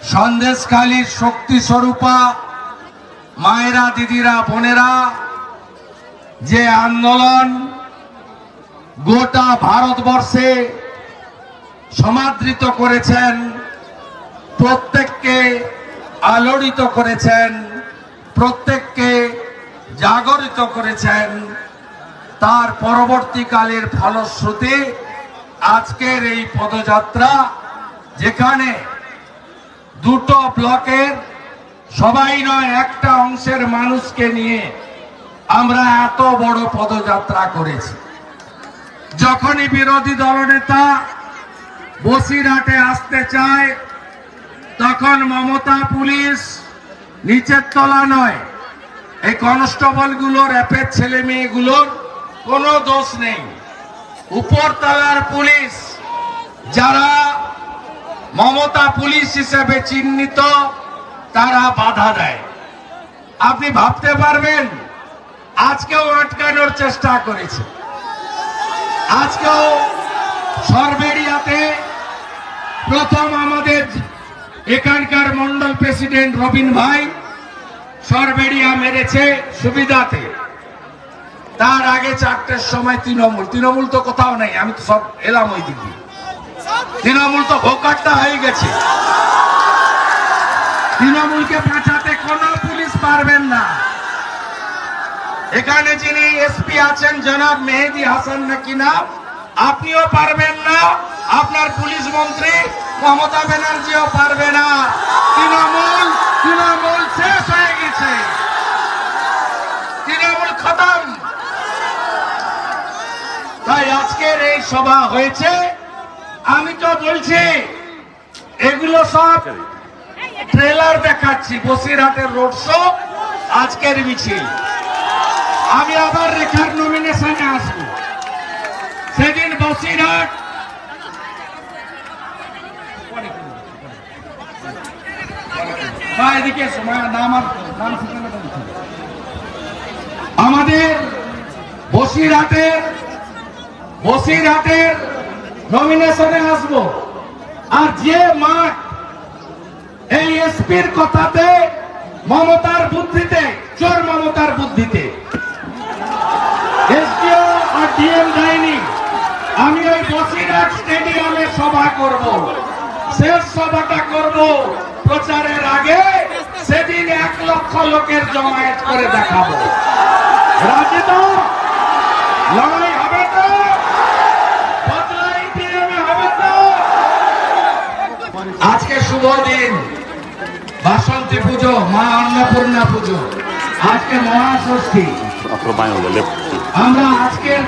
সন্দেশখালীর শক্তি স্বরূপা মায়েরা, দিদিরা, বোনেরা যে আন্দোলন গোটা ভারতবর্ষে সমাদৃত করেছেন, প্রত্যেককে আলোড়িত করেছেন, প্রত্যেককে জাগরিত করেছেন, তার পরবর্তীকালের ফলশ্রুতি আজকের এই পদযাত্রা, যেখানে দুটো ব্লকের সবাই নয় একটা অংশের মানুষকে নিয়ে আমরা এত বড় পদযাত্রা করেছি। যখনই বিরোধী দলনেতা বসিরহাটে আসতে চায় তখন মমতা পুলিশ নিচের তলা নয়, এই কনস্টেবলগুলোর অ্যাপের ছেলে মেয়েগুলোর কোনো দোষ নেই, উপরতলার পুলিশ যারা মমতা পুলিশ হিসেবে চিহ্নিত তারা বাধা দেয়। আপনি ভাবতে পারবেন আজকেও আটকানোর চেষ্টা করেছে। আজকেও সরবেরিয়াতে প্রথম আমাদের এখানকার মন্ডল প্রেসিডেন্ট রবিন ভাই সরবেরিয়া মেরেছে সুবিধাতে, তার আগে 4টের সময় তৃণমূল তো কোথাও নেই, আমি তো সব এলাম ওই দিকে, তৃণমূল তো ভোকাট্টা হয়ে গেছে, তৃণমূলকে বাঁচাতে কোনো পুলিশ পারবেন না। এখানে যিনি এসপি আছেন জনাব মেহেদি হাসান নাকি নাম, আপনিও পারবেন না, আপনার পুলিশ মন্ত্রী মমতা ব্যানার্জিও পারবে না। তৃণমূল শেষ হয়ে গেছে, তৃণমূল খতম। তাই আজকের এই সভা হয়েছে, আমি তো বলছি এগুলো সব ট্রেলার দেখাচ্ছি, বসিরহাটের রোড শো, আজকের মিছিল। আমি আবার রেখার নমিনেশনে আসবো, সেদিন বসিরহাট এদিকে আমাদের বসিরহাটের নমিনেশনে আসবো। আর যে মাঠ এই এসপির কথাতে, মমতার বুদ্ধিতে, চোর মমতার বুদ্ধিতে এসডিও আর ডিএম দেয়নি, আমি ওই বসিরহাট স্টেডিয়ামে সভা করব, শেষ সভাটা করব প্রচারের আগে, সেদিন 1 লক্ষ লোকের জমায়েত করে দেখাবো। রাজি তো? লড়াই হবে তো? বদলাই ডিএমে হবে তো? আজকে শুভ দিন, বাসন্তী পুজো, মা অন্নপূর্ণা পুজো, আজকে মহাষষ্ঠী। আমরা আজকের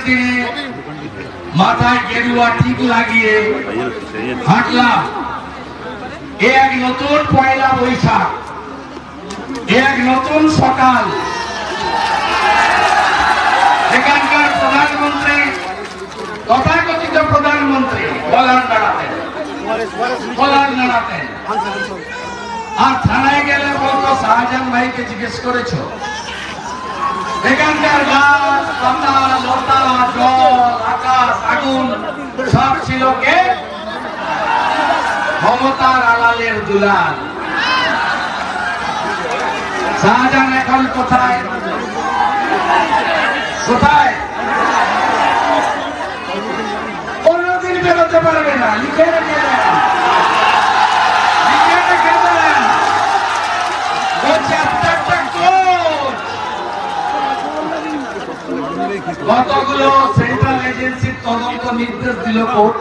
দিনে মাথায় গেরুয়া ঠিক লাগিয়ে হাঁটলাম। এক নতুন পয়লা বৈশাখ, এক নতুন সকাল। এখানকার প্রধানমন্ত্রী, তথাকথিত প্রধানমন্ত্রী কলার নাড়াতেন, আর থানায় গেলে বলতো শাহজাহান ভাইকে জিজ্ঞেস করেছো? এখানকার গাছ, পাতা, লতা, জল, আকাশ, আগুন সব ছিল কে? মমতার আলালের দুলাল। শাহজাহান এখন কোথায়? কোনদিন বেরোতে পারবে না, লিখে রেখে দেন, কতগুলো সেন্ট্রাল এজেন্সির তদন্ত নির্দেশ দিল কোর্ট,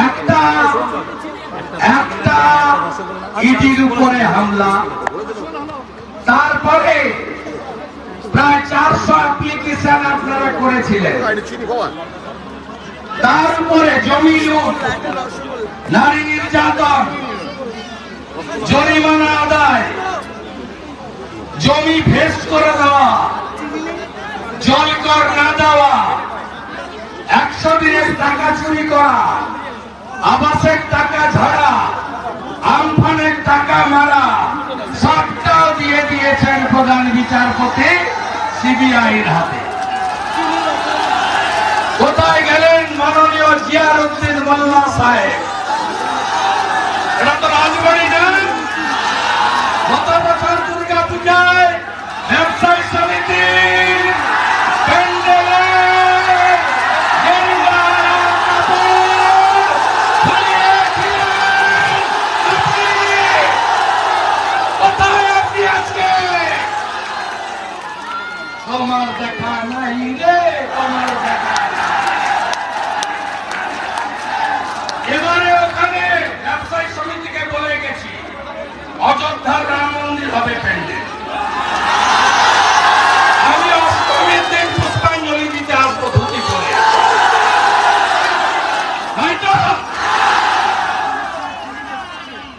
একটা ইডির উপরে হামলা, তারপরে প্রায় 400 অ্যাপ্লিকেশন আপনারা করেছিলেন, তার উপরে জমি লুট, নারী নির্যাতন, জরিমানা আদায়, জমি ভেস্ট করে দেওয়া, জল কর না দেওয়া, 100 দিনের টাকা চুরি করা, আবাসের টাকা ঝাড়া, আমফানের টাকা মারা, সবটাও দিয়ে দিয়েছেন প্রধান বিচারপতি সিবিআইর হাতে। কোথায় গেলেন মাননীয় জিয়ারউদ্দিন মোল্লা সাহেব? সাহেব, এটা তো রাজবাড়ি না। গত বছর দুর্গা পূজায় ব্যবসায়ী সমিতির প্যান্ডেলে গেরুয়া কাপড় খুলিয়েছিলেন আপনি। কোথায় আপনি আজকে? তোমার দেখা নাই রে, তোমার দেখা নাই। এবারে ওখানে ব্যবসায়ী সমিতিকে বলে গেছি অযোধ্যার রাম মন্দির হবে প্যান্ডেল। আমি অষ্টমীর দিন পুষ্পাঞ্জলি দিতে আসবো ধুতি পরে, তাই তো?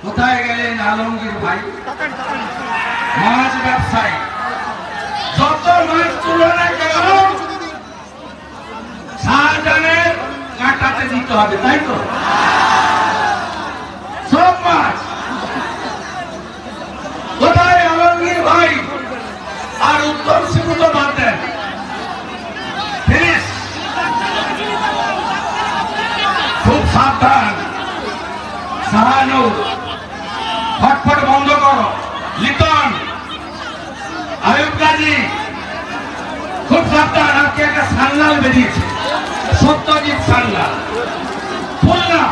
কোথায় গেলেন আলমগীর ভাই? মাছ ব্যবসায়ী যত মাছ তুলনা কেন শাহজাহানের কাঁটাতে দিতে হবে, তাই তো? সব মাছ কোথায় আলমগীর ভাই? আর উত্তম সিংহ তো বাদ দেন, খুব সাবধান। শাহানুর ফটফট বন্ধ করো। লিটন, আয়ুব গাজী খুব সাবধান। আজকে একটা সান্নাল বেরিয়েছে, সত্যজিৎ সান্নাল। খুলনা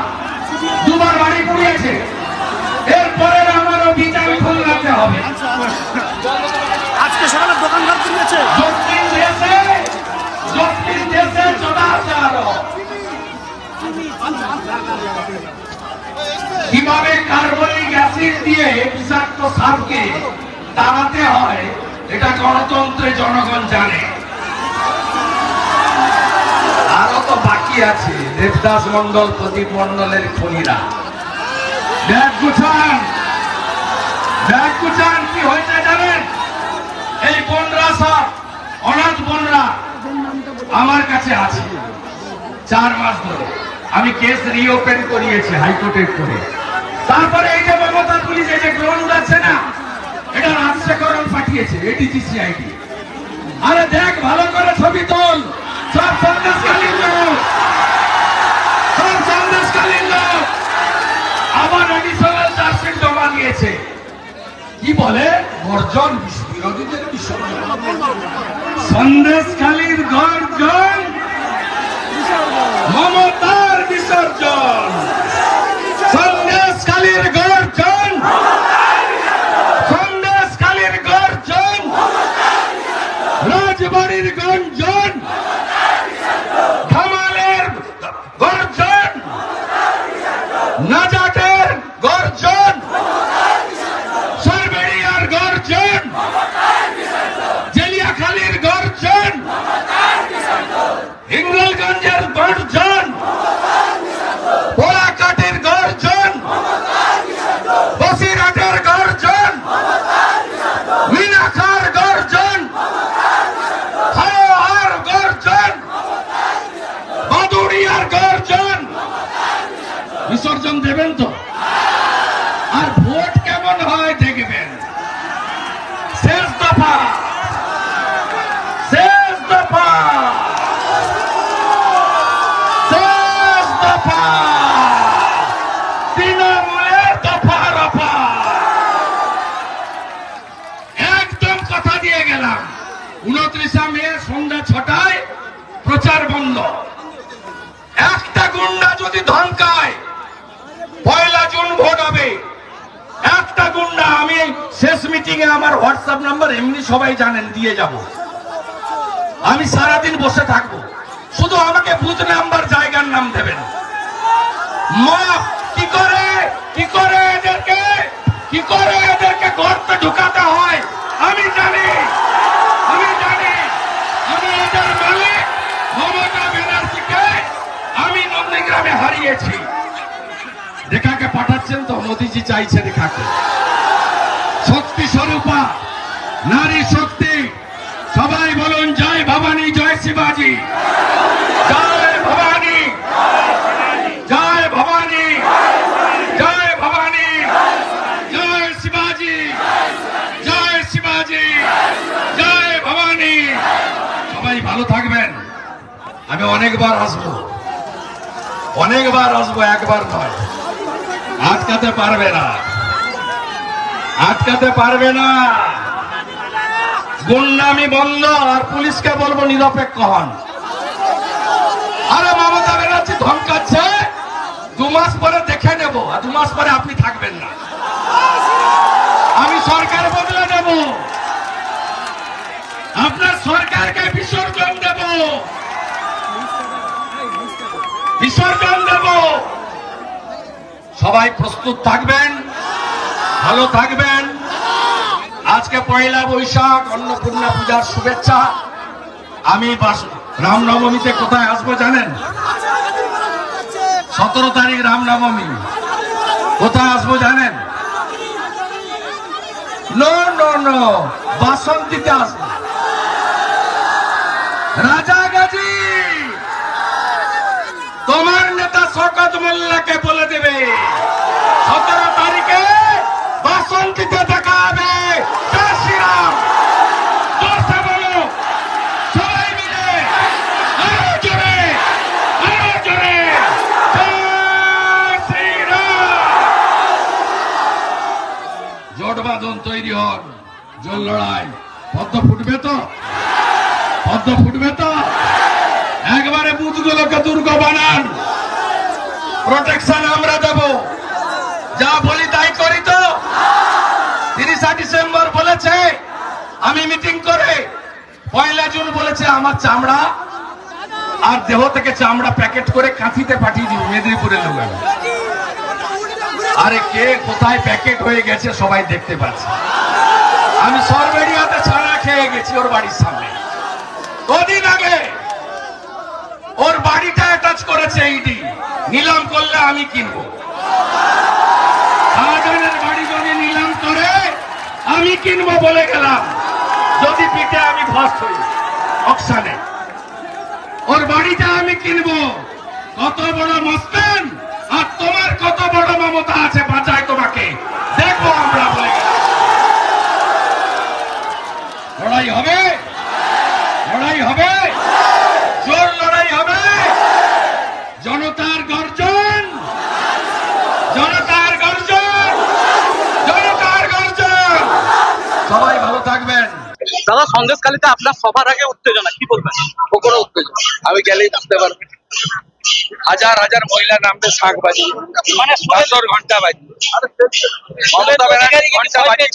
দুবার বাড়ি পুড়িয়েছে, এরপরে আমারও বিচার খুলনাতে হবে। আজকে সকালে দোকানদার কিনেছে কিভাবে কার্বনিক অ্যাসিড দিয়ে বিষাক্ত সাপকে তাড়াতে হয় এটা গণতন্ত্রে জনগণ জানে। আরো তো বাকি আছে। দেবদাস মন্ডল, প্রদীপ মন্ডলের খনিরা ব্যাগ গুছান, ব্যাগ গুছান। কি হয়েছে জানেন? এই বোনরা সব অনাথ বোনরা আমার কাছে আছে 4 মাস ধরে। আমি কেস রিওপেন করিয়েছি হাইকোর্টে করে। তারপরে এই যে মমতা পুলিশ এই যে ড্রোন উড়াচ্ছে না, এটা রাজশেখরন পাঠিয়েছে এডিজিসিআইডি। আরে দেখ, ভালো করে ছবি তোল। সব সন্দেশকালীন লোক, সব সন্দেশকালীন লোক। আবার এডিশনাল চার্জশিট জমা দিয়েছে। কি বলে? গর্জন, বিরোধীদের বিসর্জন। সন্দেশখালীর গর্জন, মমতার বিসর্জন। সন্দেশখালীর গর্জন, সন্দেশখালীর গর্জন, রাজবাড়ির গঞ্জন, ধামালের গর্জন, নাজাটের গর্জন, সরবেড়িয়ার গর্জন, জেলিয়াখালীর গর্জন, হিঙ্গলগঞ্জের গর্জন, পোড়াকাটির গর্জন, বসিরহাটের গর্জন, মিনাখার গর্জন, হাওড়ার গর্জন, বাদুড়িয়ার গর্জন। বিসর্জন দেবেন তো? আর ভোট কেমন হয় দেখবেন। শেষ দফা, শেষ দফা, শেষ দফা, তৃণমূলের দফা রফা। একদম কথা দিয়ে গেলাম, 29 মে সন্ধ্যা 6টায় প্রচার বন্ধ। একটা গুন্ডা যদি ধমকায় 1 জুন ভোট হবে, একটা গুন্ডা, আমি শেষ মিটিং এ আমার হোয়াটসঅ্যাপ নাম্বার এমনি সবাই জানেন দিয়ে যাব। আমি সারাদিন বসে থাকবো, শুধু আমাকে বুথ নাম্বার জায়গার নাম দেবেন। কি করে এদেরকে গর্তে ঢুকাতে হয় আমি জানি, আমি জানি। আমি এদের মালিক মমতা ব্যানার্জিকে আমি নন্দীগ্রামে হারিয়েছি। রেখাকে পাঠাচ্ছেন তো, মোদীজি চাইছে রেখাকে। শক্তি স্বরূপা, নারী শক্তি। সবাই বলুন জয় ভবানী, জয় শিবাজি, জয় ভবানী, জয় ভবানী, জয় ভবানী, জয় শিবাজি, জয় শিবাজি, জয় ভবানী। সবাই ভালো থাকবেন। আমি অনেকবার আসবো। অনেকবার আসবো, একবার নয়। আটকাতে পারবে না, আটকাতে পারবে না। গুন্ডামি বন্ধ, আর পুলিশকে বলবো নিরপেক্ষ হন। আরে মমতা ব্যানার্জি ধমকাচ্ছে, 2 মাস পরে দেখে নেব, আর 2 মাস পরে আপনি থাকবেন না। আমি সরকার বদলে দেব, আপনার সরকারকে বিসর্জন দেব, বিসর্জন দেব। সবাই প্রস্তুত থাকবেন, ভালো থাকবেন। আজকে পয়লা বৈশাখ, অন্নপূর্ণা পূজার শুভেচ্ছা। আমি রামনবমীতে কোথায় আসবো জানেন? 17 তারিখ রামনবমী। কোথায় আসবো জানেন? নো নো নো, বাসন্তীতে আসবো। রাজাগাজী তোমার নেতা শওকত মোল্লাকে বলে দেবে 17 তারিখে বাসন্তীতে দেখা হবে। জয় শ্রীরাম, জোরসে বলো সবাই মিলে, আরো জোরে, আরো জোরে, জয় শ্রীরাম। জোট বাঁধন তৈরি হন, জোর লড়াই। পদ্ম ফুটবে তো, পদ্ম ফুটবে তো। একবারে বুথগুলোকে দুর্গ বানান, প্রোটেকশন আমরা দেব। যা বলি তাই করি তো। 30 ডিসেম্বর বলেছে আমি মিটিং করে, 1 জুন বলেছে আমার চামড়া আর দেহ থেকে চামড়া প্যাকেট করে কাঁথিতে পাঠিয়ে দিব মেদিনীপুরের লোক। আরে কে কোথায় প্যাকেট হয়ে গেছে সবাই দেখতে পাচ্ছে। আমি সরবেরিয়াতে ছাড়া খেয়ে গেছি ওর বাড়ির সামনে। কদিন আগে ওর বাড়িটা অ্যাটাচ করেছে ইডি, নিলাম করলে আমি কিনবো। শাহজাহানের বাড়ি যদি নিলাম করে আমি কিনবো বলে গেলাম, যদি পিঠে আমি ফার্স্ট হই অকশানে। ওর বাড়িটা আমি কিনবো। কত বড় মস্তান, আর তোমার কত বড় মমতা আছে বাঁচায় তোমাকে, দেখবো আমরা বলে গেলাম। লড়াই হবে, লড়াই হবে, জোর লড়াই হবে। জনতার গর্জন, জনতার গর্জন, জনতার গর্জন। সবাই ভালো থাকবেন। দাদা, সন্দেশখালীতে আপনার সবার আগে উত্তেজনা, কি বলবেন? কোনো উত্তেজনা আমি গেলেই বুঝতে পারবো। হাজার হাজার মহিলা নামবে, শাঁখ বাজি, মানে বাঁশর ঘন্টা বাজি, মমতা ব্যানার্জি ঘন্টা বাজি।